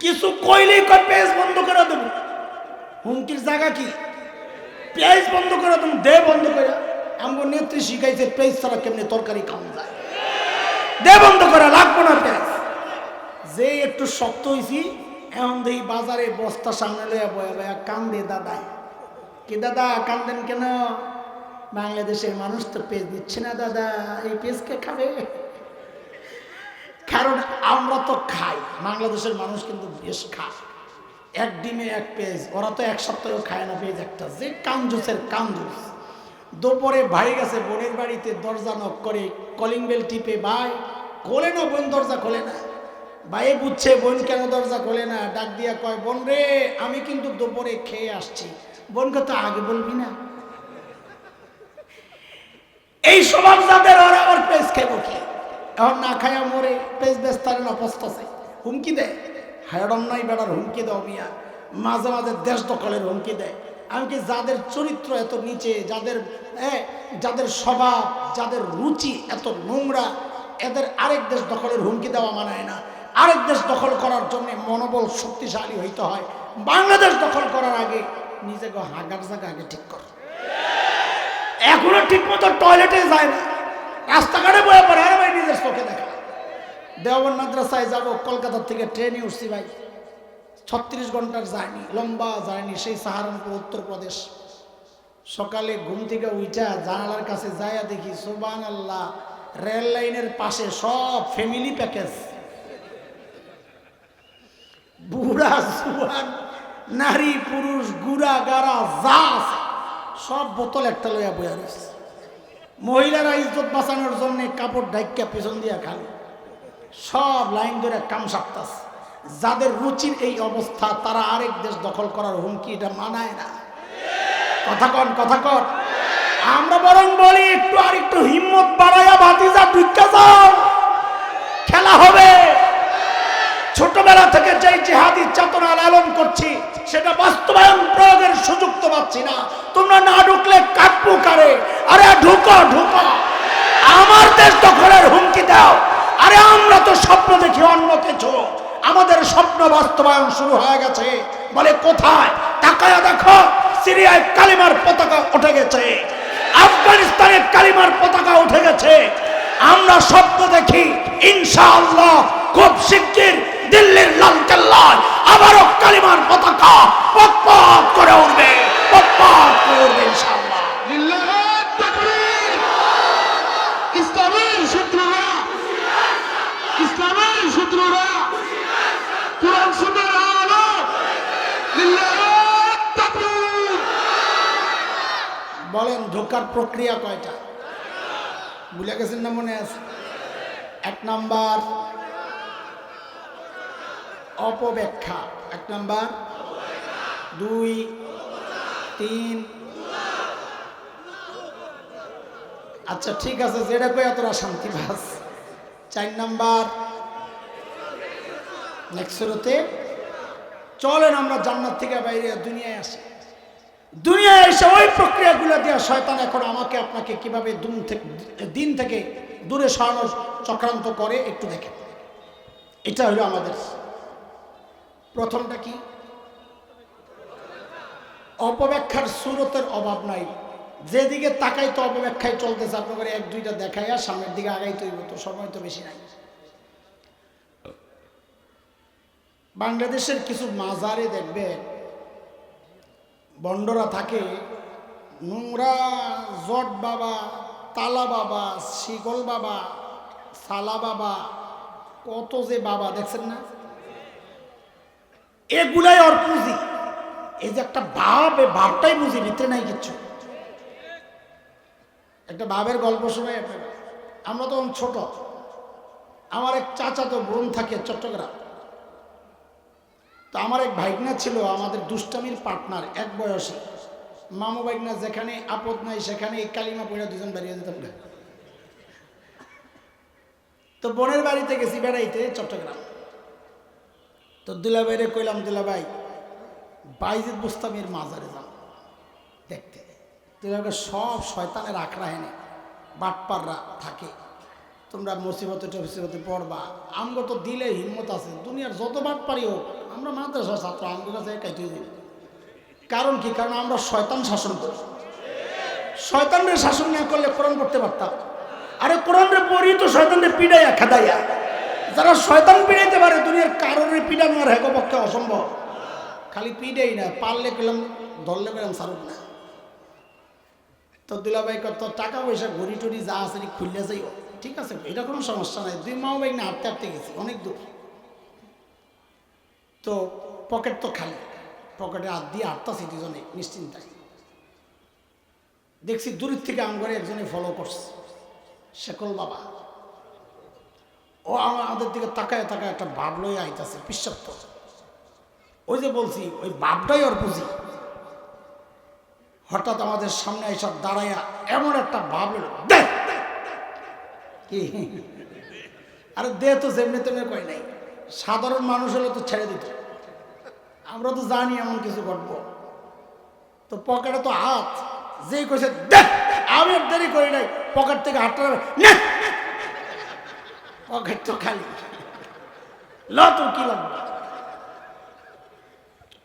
কিছু কইলেই কয় পেজ বন্ধ করে দেব। হুমকির জায়গা কি? পেজ বন্ধ করে দেব, দে বন্ধ করে। আমার নেত্রী শিখাইছে পেজ ছাড়া কেমনি তরকারি খাওয়া যায়, দে বন্ধ করে, লাগবো না পেজ। যে একটু শক্ত হয়েছি এখন দেখি বাজারে বস্তা সামনে লইয়া বয়া বয়া কান্দে দাদা। কি দাদা কান্দেন কেন? বাংলাদেশের মানুষ তো পেজ দিচ্ছে না দাদা, এই পেজ কে খাবে? কারণ আমরা তো খাই, বাংলাদেশের মানুষ কিন্তু বেশ খায়। এক ডিমে এক পেজ, ওরা তো এক সপ্তাহেও খায় না পেজ একটা। যে কাঞ্জুসের কাঞ্জুস। দুপুরে ভাই গেছে বোনের বাড়িতে, দরজা নক করে, কলিং বেল টিপে, ভাই খোলে না, বোন দরজা খোলে না। ভাই বুঝছে বোন কেন দরজা খোলে না, ডাক দিয়া কয়, বোন রে আমি কিন্তু দুপুরে খেয়ে আসছি। বোনকে তো আগে বলবি না। এই স্বভাব যাদের, ওরা আবার পেজ খেবো কি? এখন না খায়া মরে, পেজ বেস্তারে না পস্তাছে, হুমকি দেয়। হায়রম নাই বেড়ার হুমকি দাও মিয়া, মাঝে মাঝে দেশ দখলের হুমকি দেয়। আমি কি যাদের চরিত্র এত নিচে, যাদের স্বভাব, যাদের রুচি এত নোংরা, এদের আরেক দেশ দখলের হুমকি দেওয়া মানায় না। আরেক দেশ দখল করার জন্য মনোবল শক্তিশালী হইতে হয়। বাংলাদেশ দখল করার আগে নিজেকে হাগার জায়গা আগে ঠিক কর। এখনো ঠিক মতো টয়লেটে যায় না, রাস্তাঘাটে বয়ে পড়ে। আরে ভাই নিজের চোখে দেখা। দেওবন্দ মাদ্রাসায় যাব, কলকাতা থেকে ট্রেনে উঠছি ভাই, 36 ঘন্টার জার্নি, লম্বা জার্নি, সেই সাহারানপুর উত্তরপ্রদেশ। সকালে ঘুম থেকে উঠা জানালার কাছে যাইয়া দেখি সুবহানাল্লাহ, রেল লাইনের পাশে সব ফ্যামিলি প্যাকেজ, বুড়া জুয়ান, নারী পুরুষ, গুড়া গাড়া যা আছে সব বোতল একটা লইয়া বইয়া রয়েছে। মহিলারা ইজ্জত বাঁচানোর জন্য কাপড় ঢাইকা পেছন দিয়া খালি, সব লাইন ধরে কাম সারতাছে। যাদের রুচির এই অবস্থা, তারা আরেক দেশ দখল করার হুমকি এটা মানায় না। কথা কন, কথা কন। আমরা বরং বলি একটু আর একটু হিম্মত বাড়াইয়া ভাতিজা ঢুকে যাও, খেলা হবে। ছোটবেলা থেকে যে জিহাদি চেতনা লালন করছি, সেটা বাস্তবায়ন প্রয়োগের সুযোগ তো পাচ্ছি না। তোমরা না ঢুকলে কাটবো কারে? আরে ঢুকো ঢুকো, আমার দেশ দখলের হুমকি দাও। আরে আমরা তো স্বপ্ন দেখি অন্য কিছু, আমাদের স্বপ্ন বাস্তবায়ন শুরু হয়ে গেছে। বলে কোথায়? তাকায়া দেখো, সিরিয়ায় কালিমার পতাকা উঠে গেছে, আফগানিস্তানে কালিমার পতাকা উঠে গেছে। আমরা স্বপ্ন দেখি ইনশাআল্লাহ খুব শিগগির দিল্লির লালকেল্লায় আবারও কালিমার পতাকা পক পক করে উঠবে, পক পক করে উঠবে ইনশাআল্লাহ। লিল্লাহ তাকবীর। ইসলামের শত্রুরা, ইসলামের শত্রুরা কুরআন সুন্নাহর আলো, লিল্লাহ তাকবীর। বলেন ঢোকার প্রক্রিয়া কয়টা? ভুলে গেছেন না? মনে আছে? 1 নাম্বার অপব্যাখ্যা, 1 নাম্বার, 2, 3। আচ্ছা ঠিক আছে, যেটা কই তোরা শান্তি পাস। 4 নাম্বার নেক্সরতে। চলেন আমরা জান্নাত থেকে বাইরে দুনিয়ায় আসি। দুনিয়ায় এসে ওই প্রক্রিয়াগুলো দিয়ে শয়তান এখন আমাকে আপনাকে কিভাবে দিন থেকে দূরে সরানোর চক্রান্ত করে একটু দেখেন। এটা হলো আমাদের প্রথমটা কি? অপব্যাখ্যার সুরতের অভাব নাই, যেদিকে তাকাই তো অপব্যাখ্যায় চলতেছে। আপনাদের 1-2টা দেখাইয়া সামনের দিকে আগাইতে হইব, তো সময় তো বেশি নাই। বাংলাদেশের কিছু মাজারে দেখবেন বন্ডরা থাকে, নোংরা জট বাবা, তালা বাবা, শিকল বাবা, সালা বাবা, কত যে বাবা দেখছেন না? এগুলাই ওর পুঁজি। এই যে একটা ভাব, এই ভাবটাই বুঝি, ভিতরে নাই কিচ্ছু। একটা ভাবের গল্প শোনাই আপনারা। আমরা তখন ছোট, আমার এক চাচাতো বোন থাকে চট্টগ্রাম। তো আমার এক ভাইগনা ছিল আমাদের দুষ্টামির পার্টনার, এক বয়সী। মামু ভাইগনা যেখানে আপদ নাই সেখানে এই কালিমা পড়ে দুজন বেরিয়ে যেতাম না। তো বোনের বাড়িতে গেছি বেড়াইতে চট্টগ্রাম। তো দুলাভাইরে কইলাম, দুলাভাই বাইজিদ বুস্তামির মাজারে যাও দেখতে। দুলাভাইকে সব শয়তানের আখড়া হেনে বাটপাররা থাকে, তোমরা মুসিবতে টসিবতে পড়বা। আমগো তো দিলে হিম্মত আছে, দুনিয়ার যত বাটপারি হোক আমরা মাদ্রাসা ছাত্র, আমাদের কাছে কাইতে দিই। কারণ কি? কারণ আমরা শয়তান শাসন করি। শয়তানরে শাসন না করলে কোরআন পড়তে পারতাম। আরে কোরআনরে পড়ি তো শয়তানরে পিড়াইয়া খেদাইয়া। যারা শয়তান পিড়াইতে পারে দুনিয়ার কারণে পিড়ানো আর হেগো পক্ষে অসম্ভব। খালি পিড়াই না, পারলে পেলাম, ধরলে পেলাম সারুক না। তো দুলাভাই কত টাকা পয়সা ঘড়ি টড়ি যা আছে খুললে যাইও, ঠিক আছে, এটা কোনো সমস্যা নাই। দুই মাও বাইক না হাঁটতে হাঁটতে গেছি অনেক দূর। তো পকেট তো খালি, পকেটে হাত দিয়ে হাঁটতাছি দুজনে নিশ্চিন্তায়। দেখছি দূরের থেকে আমগরে একজনে ফলো করছে, শেকল বাবা। ও আমাদের দিকে তাকায় তাকায় একটা ভাব লইয়া আইতাছে পিসাপ্ত। ওই যে বলছি ওই ভাবটাই ওর বুঝি। হঠাৎ আমাদের সামনে এসব দাঁড়াইয়া এমন একটা ভাব লইল, দে কি আরে দে তো যেমনি তেমনি কয় নাই। সাধারণ মানুষ হলে তো ছেড়ে দিত, আমরা তো জানি এমন কিছু ঘটবো। তো পকেটে তো হাত, যেই কইছে দে, আমি আর দেরি করি নাই, পকেট থেকে হাতটা না, পকেট তো খালি, ল তোর কি লাগবে।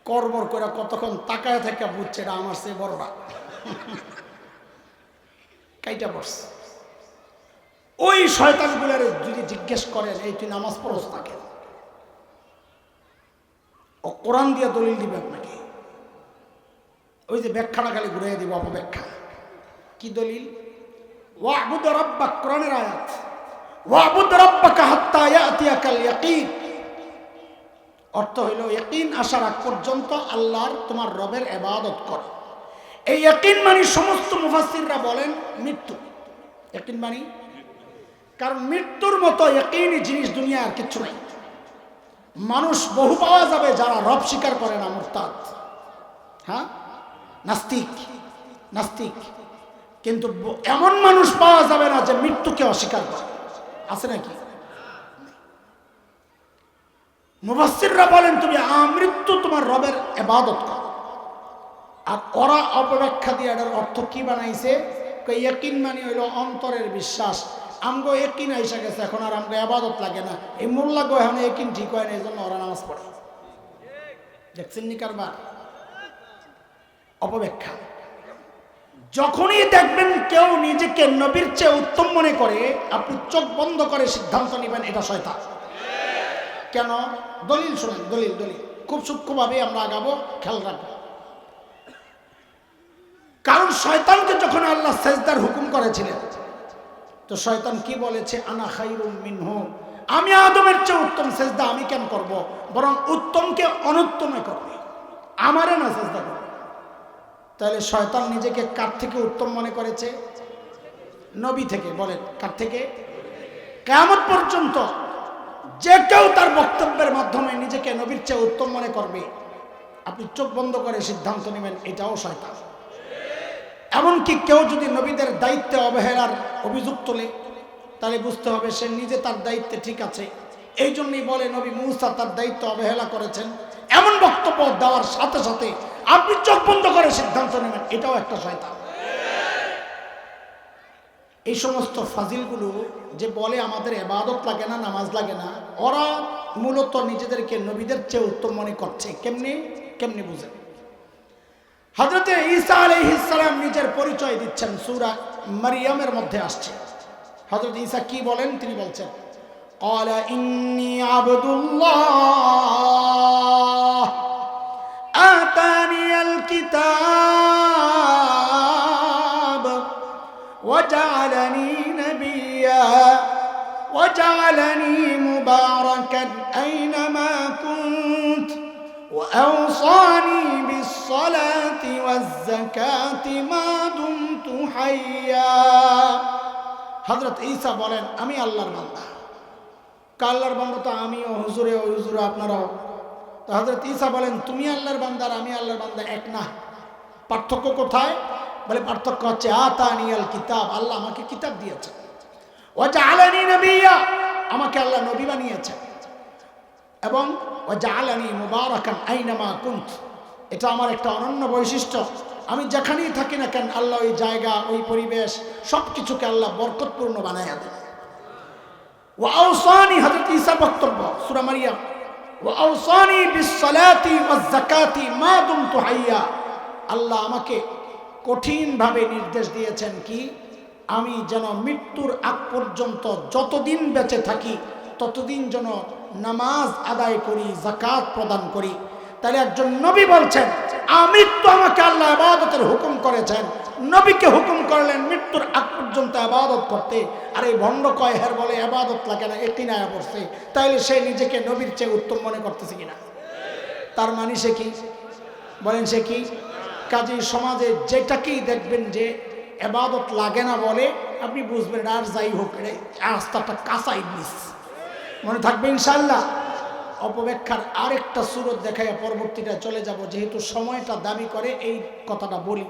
করবর করে কতক্ষণ তাকায় থেকে বুঝছে এটা আমার সে বড়রা কাইটা পড়ছে। ওই শয়তানগুলোর যদি জিজ্ঞেস করেন এই তুই নামাজ পড়স না কেন, ও কোরআন দিয়ে দলিল দিবে আপনাকে। ওই যে ব্যাখ্যাটা খালি ঘুরিয়ে দিব, অপব্যাখ্যা। কি দলিল? ওয়াবুদ রাব্বাক, কোরআনের আয়াত, ওয়াবুদ রাব্বাকা হাত্তা ইয়াতিয়াকাল ইয়াকিন। অর্থ হইল ইয়াকিন আসার আগ পর্যন্ত আল্লাহর তোমার রবের ইবাদত করো। এই ইয়াকিন মানে সমস্ত মুফাসসিররা বলেন মৃত্যু। ইয়াকিন মানে, কারণ মৃত্যুর মতো ইয়াকিনি জিনিস দুনিয়া আর কিচ্ছু নাই। মানুষ বহু পাওয়া যাবে যারা রব স্বীকার করে না, মুরতাদ, হ্যাঁ, নাস্তিক, নাস্তিক। কিন্তু এমন মানুষ পাওয়া যাবে না যে মৃত্যুকে অস্বীকার করে। আছে নাকি? মুফাসসিররা বলেন তুমি আমৃত্যু তোমার রবের ইবাদত করো। আর ওরা অপব্যাখ্যা দিয়ে এটার অর্থ কি বানাইছে, ইয়াকিন মানে হইল অন্তরের বিশ্বাস। আমগো ইয়াকিন আইসা গেছে, এখন আর আমগো ইবাদত লাগে না। এই মোল্লা গো এখন ইয়াকিন ঠিক হয় না, এই জন্য ওরা নামাজ পড়ে। দেখছেন নি কারবার? অপব্যাখ্যা। যখনই দেখবেন কেউ নিজেকে নবীর চেয়ে উত্তম মনে করে, আপনি চোখ বন্ধ করে সিদ্ধান্ত নেবেন এটা শয়তান। কেন? দলিল শোনেন, দলিল দলিল খুব সূক্ষ্মভাবে আমরা আগাবো, খেয়াল রাখবো। কারণ শয়তানকে যখন আল্লাহ সেজদার হুকুম করেছিলেন, তো শয়তান কি বলেছে? আনা খায়রুম মিনহু, আমি আদমের চেয়ে উত্তম, সেজদা আমি কেন করব, বরং উত্তমকে অনুত্তমে করবে, আমারে না সেজদা করবে। তাহলে শয়তান নিজেকে কার থেকে উত্তম মনে করেছে? নবী থেকে। বলেন কার থেকে? কিয়ামত পর্যন্ত যে কেউ তার বক্তব্যের মাধ্যমে নিজেকে নবীর চেয়ে উত্তম মনে করবে, আপনি চোখ বন্ধ করে সিদ্ধান্ত নেবেন এটাও শয়তান। এমনকি কেউ যদি নবীদের দায়িত্বে অবহেলার অভিযোগ তোলে, তাহলে বুঝতে হবে সে নিজে তার দায়িত্বে ঠিক আছে। এই জন্যই বলে নবী মূসা তার দায়িত্ব অবহেলা করেছেন, এমন বক্তব্য দেওয়ার সাথে সাথে আপনি চোখ বন্ধ করে সিদ্ধান্ত নেবেন, এটাও একটা শয়তান। এই সমস্ত ফাজিলগুলো যে বলে আমাদের ইবাদত লাগে না, নামাজ লাগে না, ওরা মূলত নিজেদেরকে নবীদের চেয়ে উত্তম মনে করছে। কেমনে কেমনে বুঝে? হযরত ঈসা আলাইহিস সালাম নিজের পরিচয় দিচ্ছেন, সূরা মারইয়ামের মধ্যে আসছে। হযরত ঈসা কি বলেন? তিনি বলছেন, ক্বালা ইন্নী আবদুল্লাহ আতানিয়াল কিতাব وجعلني نبيا وجعلني مباركا أينما كنت وأوصاني بالصلاة والزكاة ما دمت حيا। হযরত ঈসা বলেন আমি আল্লাহর বান্দা। আল্লাহর বান্দা তো আমিও, হুজুরে ও হুজুরে আপনারাও। তো হযরত ঈসা বলেন তুমি আল্লাহর বান্দা আর আমি আল্লাহর বান্দা এক না। পার্থক্য কোথায়? বলে পার্থক্য হচ্ছে আতানিয়াল কিতাব, আল্লাহ আমাকে কিতাব দিয়েছেন, ওয়া জাআলানি নবিয়্যা, আমাকে আল্লাহ নবী বানিয়েছেন, এবং ওয়া জাআলানি মুবারাকান আইনামা কুনত, এটা আমার একটা অনন্য বৈশিষ্ট্য। আমি যেখানেই থাকি না কেন আল্লাহ ওই জায়গা, ওই পরিবেশ সবকিছুকে আল্লাহ বরকতপূর্ণ বানাইয়া দেন। ওয়া আওসানি, হযরত ঈসা বক্তব্য সূরা মারইয়াম ওয়া আওসানি বিস-সালাতি ওয়াজ-যাকাতি মা দুমতু হাইয়া। আল্লাহ আমাকে কঠিনভাবে নির্দেশ দিয়েছেন কি আমি যেন মৃত্যুর আগ পর্যন্ত যতদিন বেঁচে থাকি ততদিন যেন নামাজ আদায় করি, যাকাত প্রদান করি। তাহলে একজন নবী বলছেন আমৃত্যু আমাকে আল্লাহ ইবাদতের হুকুম করেছেন, নবীকে হুকুম করলেন মৃত্যুর আগ পর্যন্ত ইবাদত করতে। আর এই ভণ্ড কয় হের বলে ইবাদত লাগে না, একটি নায়া পড়ছে, তাইলে সে নিজেকে নবীর চেয়ে উত্তম মনে করতেছে কিনা? তার মানে সে কি বলেন, সে কি? কাজী সমাজে যেটাকেই দেখবেন যে ইবাদত লাগে না বলে আপনি বুঝবেন আর যাই হোক রে রাস্তাটা কাঁচা ইবলিস। মনে থাকবে ইনশাআল্লাহ। অপব্যাখ্যার আরেকটা সুরত দেখায় পরবর্তীটা চলে যাব, যেহেতু সময়টা দাবি করে এই কথাটা বলি।